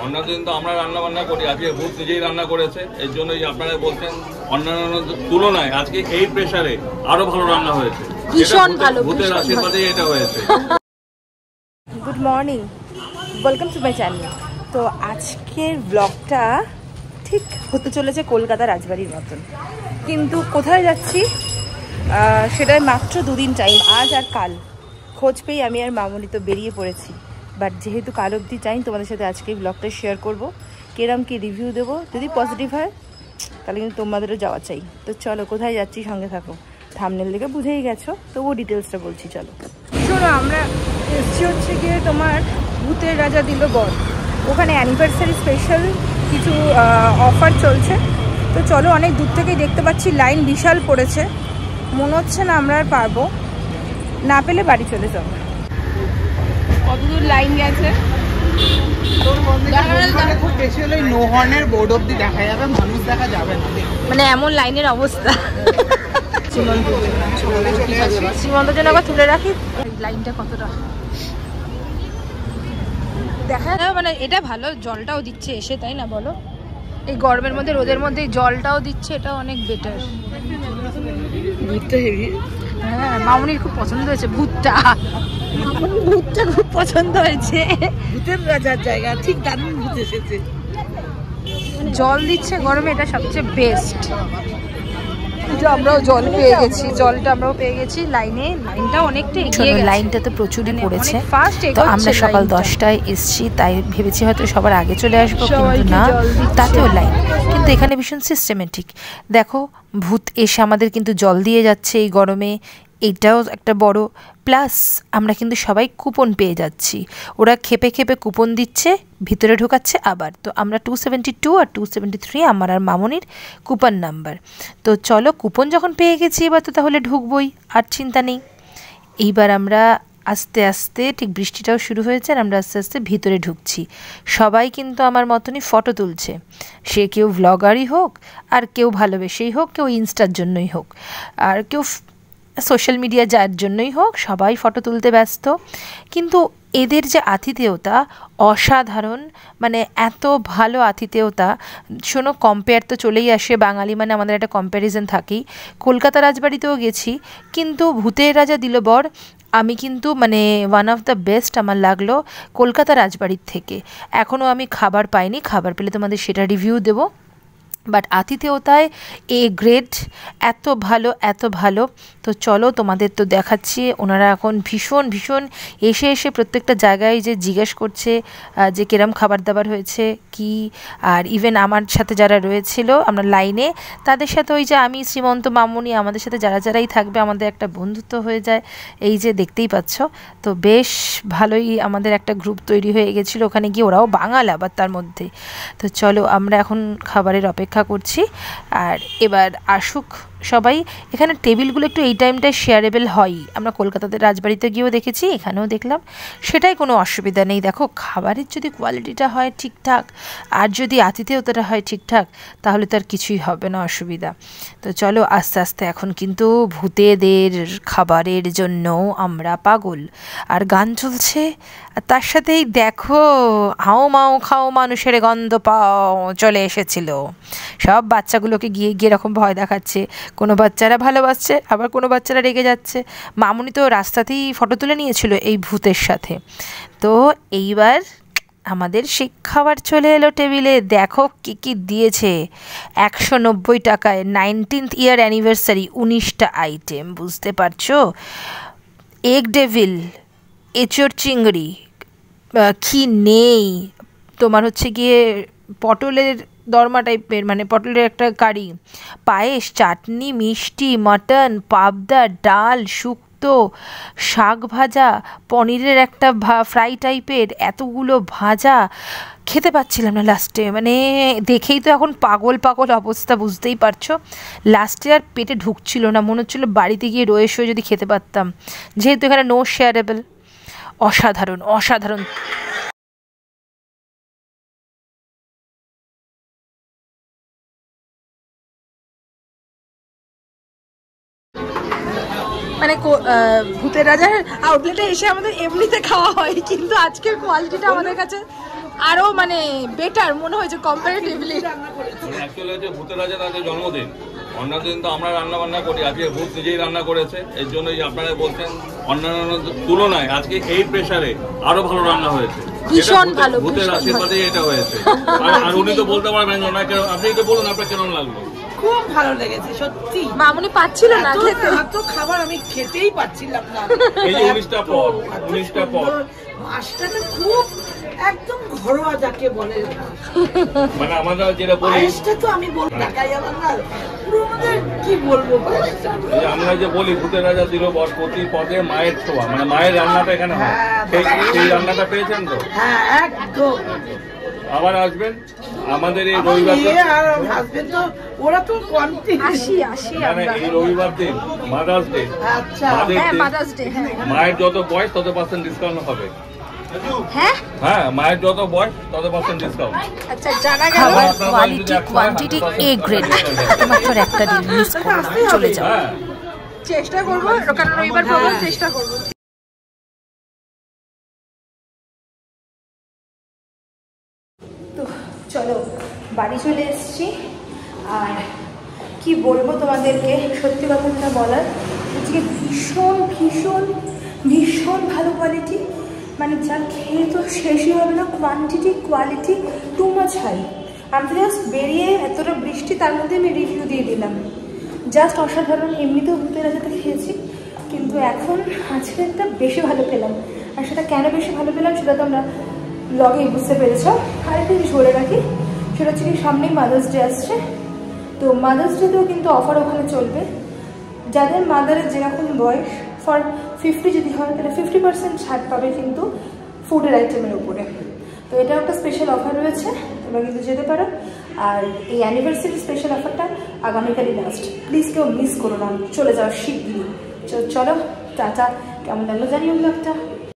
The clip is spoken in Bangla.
অন্যান্য দিন তো আমরা রান্না বান্না করি, আজকে ভূত নিজেই রান্না করেছে। এর জন্যই আপনারা বলছেন অন্যান্য তুলনায় আজকে এই প্রেসারে আরো ভালো রান্না হয়েছে, ভীষণ ভালো, ভূতের আশীর্বাদে এটা হয়েছে। Good morning, welcome to my channel. তো আজকের ব্লগটা ঠিক হতে চলেছে কলকাতা রাজবাড়ির মতন, কিন্তু কোথায় যাচ্ছি সেটাই মাত্র দুদিন টাইম, আজ আর কাল। খোঁজ পেয়ে আমি আর মামুনি তো বেরিয়ে পড়েছি, বাট যেহেতু কাল অবধি টাইম, তোমাদের সাথে আজকে এই ব্লগটা শেয়ার করবো। কেরম কি রিভিউ দেবো, যদি পজিটিভ হয় তাহলে কিন্তু তোমাদেরও যাওয়া চাই। তো চলো কোথায় যাচ্ছি সঙ্গে থাকো, থাম্বনেল দেখে বুঝেই গেছো, তবুও ডিটেলসটা বলছি। চলো শোনো, আমরা এসছি হচ্ছে গিয়ে তোমার ভূতের রাজা দিল বর, ওখানে অ্যানিভার্সারি স্পেশাল কিছু অফার চলছে। তো চলো, অনেক দূর থেকেই দেখতে পাচ্ছি লাইন বিশাল পড়েছে, মনে হচ্ছে না আমরা আর পারবো, না পেলে বাড়ি চলে যাবো। কতদূর লাইন গেছে, খুব বেশি হলে নো হর্নের বোর্ড অব্দি দেখা যাবে, মানুষ দেখা যাবে না, মানে এমন লাইনের অবস্থা। সীমন্ত যেন আবার তুলে রাখি, লাইনটা কতটা দেখা যায়। মানে এটা ভালো, জলটাও দিচ্ছে এসে, তাই না বলো? এই গরমের মধ্যে রোদের মধ্যে জলটাও দিচ্ছে, এটা অনেক বেটার। ভূতটা হেভি, হ্যাঁ মামুনির খুব পছন্দ হয়েছে ভূতটা, ভূতটা খুব পছন্দ হয়েছে। ভূতের রাজার জায়গা, ঠিক দারুণ ভূত এসেছে। জল দিচ্ছে গরমে, এটা সবচেয়ে বেস্ট। আমরাও জল পেয়ে গেছি, জলটা আমরাও পেয়ে গেছি। লাইনটা অনেকটা এগিয়ে গেছে, লাইনটা তো প্রচুরই পড়েছে। তো আমরা সকাল 10টায় এসছি, তাই ভেবেছি হয়তো সবার আগে চলে আসবো, কিন্তু না, তাতেও লাইন। কিন্তু এখানে ভীষণ সিস্টেমেটিক। দেখো, ভূত এসে আমাদের কিন্তু জল দিয়ে যাচ্ছে এই গরমে, এইটাও একটা বড় প্লাস। আমরা কিন্তু সবাই কুপন পেয়ে যাচ্ছি, ওরা খেপে খেপে কুপন দিচ্ছে, ভিতরে ঢোকাচ্ছে আবার। তো আমরা 272 আর 273 আমার আর মামনির কুপন নাম্বার। তো চলো, কুপন যখন পেয়ে গেছি এবার তো তাহলে ঢুকবই, আর চিন্তা নেই। এইবার আমরা আস্তে আস্তে, ঠিক বৃষ্টিটাও শুরু হয়েছে, আর আমরা আস্তে আস্তে ভিতরে ঢুকছি। সবাই কিন্তু আমার মতনই ফটো তুলছে, সে কেউ ভ্লগারই হোক, আর কেউ ভালোবেসেই হোক, কেউ ইনস্টার জন্যই হোক, আর কেউ সোশ্যাল মিডিয়া যার জন্যই হোক, সবাই ফটো তুলতে ব্যস্ত। কিন্তু এদের যে আতিথেয়তা অসাধারণ, মানে এত ভালো আতিথেয়তা। শোনো, কম্পেয়ার তো চলেই আসে, বাঙালি মানে আমাদের একটা কম্প্যারিজন থাকেই। কলকাতা রাজবাড়িতেও গেছি, কিন্তু ভূতের রাজা দিল বর আমি কিন্তু মানে ওয়ান অফ দ্য বেস্ট আমার লাগলো কলকাতা রাজবাড়ির থেকে। এখনও আমি খাবার পাইনি, খাবার পেলে তোমাদের সেটা রিভিউ দেবো। বাট আতিথেয়তায় এ গ্রেড, এত ভালো এত ভালো। তো চলো, তোমাদের তো দেখাচ্ছি। ওনারা এখন ভীষণ ভীষণ এসে এসে প্রত্যেকটা জায়গায় যে জিজ্ঞেস করছে যে কিরম খাবার দাবার হয়েছে কি। আর ইভেন আমার সাথে যারা রয়েছিল আমরা লাইনে, তাদের সাথে ওই যে আমি, শ্রীমন্ত, মামুনি, আমাদের সাথে যারাই থাকবে আমাদের একটা বন্ধুত্ব হয়ে যায়, এই যে দেখতেই পাচ্ছ। তো বেশ ভালোই আমাদের একটা গ্রুপ তৈরি হয়ে গেছিলো ওখানে গিয়ে, ওরাও বাঙাল আবার তার মধ্যে। তো চলো, আমরা এখন খাবারের অপেক্ষা করছি, আর এবার আসুক সবাই। এখানে টেবিলগুলো একটু এই টাইমটায় শেয়ারেবল হয়ই, আমরা কলকাতাতে রাজবাড়িতে গিয়েও দেখেছি, এখানেও দেখলাম, সেটাই কোনো অসুবিধা নেই। দেখো, খাবারের যদি কোয়ালিটিটা হয় ঠিকঠাক, আর যদি আতিথেয়তাটা হয় ঠিকঠাক, তাহলে তো আর কিছুই হবে না অসুবিধা। তো চলো, আস্তে আস্তে এখন কিন্তু ভূতেদের খাবারের জন্য আমরা পাগল, আর গান চলছে, আর তার সাথেই দেখো হাও মাও খাও মানুষের গন্ধ পাও চলে এসেছিল। সব বাচ্চাগুলোকে গিয়ে গিয়ে এরকম ভয় দেখাচ্ছে, কোনো বাচ্চারা ভালোবাসছে, আবার কোনো বাচ্চারা রেগে যাচ্ছে। মামুনি তো রাস্তাতেই ফটো তুলে নিয়েছিল এই ভূতের সাথে। তো এইবার আমাদের সেই খাবার চলে এলো টেবিলে। দেখো কী কী দিয়েছে, 190 টাকায় 19th ইয়ার অ্যানিভার্সারি, 19টা আইটেম, বুঝতে পারছো? এগ ডেভিল, এঁচোড় চিংড়ি, কি নেই তোমার হচ্ছে গিয়ে পটলের দরমা টাইপের, মানে পটলের একটা কারি, পায়েস, চাটনি, মিষ্টি, মাটন, পাবদা, ডাল, শুক্তো, শাক ভাজা, পনিরের একটা ফ্রাই টাইপের, এতগুলো ভাজা। খেতে পাচ্ছিলাম না লাস্টে, মানে দেখেই তো এখন পাগল পাগল অবস্থা, বুঝতেই পারছো। লাস্টে আর পেটে ঢুকছিল না, মনে হচ্ছিলো বাড়িতে গিয়ে রয়ে শুয়ে যদি খেতে পারতাম, যেহেতু এখানে নো শেয়ারেবল। অসাধারণ অসাধারণ। মানে ভূতের রাজার আউটলেটে এসে আমাদের এমনিতে খাওয়া হয়, কিন্তু আজকের কোয়ালিটিটা আমাদের কাছে আরো মানে বেটার মনে হয়েছে কম্পারেটিভলি। অ্যাকচুয়ালি হচ্ছে ভূতের রাজা তাদের জন্মদিন, অন্যান্য দিন তো আমরা রান্না বান্না করি, আজকে ভূত নিজেই রান্না করেছে। এর জন্যই আপনারা বলছেন অন্যান্য তুলনায় আজকে এই প্রেসারে আরো ভালো রান্না হয়েছে। ভীষণ ভালো, ভূতের আশীর্বাদে এটা হয়েছে। আর উনি তো বলতে পারবেন না, আপনি তো বলুন আপনার কেমন লাগলো। খুব ভালো লেগেছে সত্যি। মামুনি পাচ্ছিল না খেতে, এত খাবার আমি খেতেই পাচ্ছিলাম না। এই যে 19টা পদ, 19টা পদ মাছটা তো খুব একদম ঘরোয়া যাকে বলে, মানে আমরা যেটা বলি পায়েসটা তো আমি বল দেখাই আমার না পুরো আমাদের কি বলবো পায়েসটা। আমরা যে বলি ভূতের রাজা দিল প্রতি পদে মায়ের ছোঁয়া, মানে মায়ের রান্নাটা এখানে হয়, সেই রান্নাটা পেয়েছেন তো? হ্যাঁ একদম। আবার আসবেন আমাদের এই রবিবার, হাজবেন্ড তো ওরা তো আসি মানে এই রবিবার দিন মাদার্স ডে। আচ্ছা মাদার্স ডে, মায়ের যত বয়স তত % ডিসকাউন্ট হবে। হ্যাঁ মায়ের যত বয়স তত % ডিসকাউন্ট। আচ্ছা জানা গেল। খাবার কোয়ালিটি কোয়ান্টিটি এ গ্রেড, মাত্র একটা দিন মিস করো না, চলে যাও। চেষ্টা করবো, কারণ রবিবার প্রোগ্রাম চেষ্টা করবো। তো চলো বাড়ি চলে এসেছি, আর কি বলবো তোমাদেরকে, সত্যি কথা যেটা বলার, আজকে ভীষণ ভীষণ ভীষণ ভালো কোয়ালিটি, মানে যা খেয়ে তো শেষই হবে না, quantity quality too much high. আমি জাস্ট বেরিয়ে এতটা বৃষ্টি, তার মধ্যে আমি রিভিউ দিয়ে দিলাম, জাস্ট অসাধারণ। এমনিতেও ভূতের রাজাটা খেয়েছি, কিন্তু এখন আজকে একটা বেশি ভালো পেলাম। আর সেটা কেন বেশি ভালো পেলাম সেটা তো আমরা ব্লগেই বুঝতে পেরেছ। আরেকটা জিনিস বলে রাখি, সেটা হচ্ছে কি সামনেই মাদার্স ডে আসছে, তো মাদার্স ডেতেও কিন্তু অফার ওখানে চলবে। যাদের মাদারের যেরকম বয়স ফর 50 যদি হয় তাহলে 50% ছাড় পাবে কিন্তু ফুডের আইটেমের উপরে। তো এটা একটা স্পেশাল অফার রয়েছে, তোমরা কিন্তু যেতে পারো। আর এই অ্যানিভার্সারি স্পেশাল অফারটা আগামীকালই লাস্ট, প্লিজ কেউ মিস করো না, চলে যাও শিগগিরই। চলো টাটা, কেমন লাগলো জানিও ব্লগটা।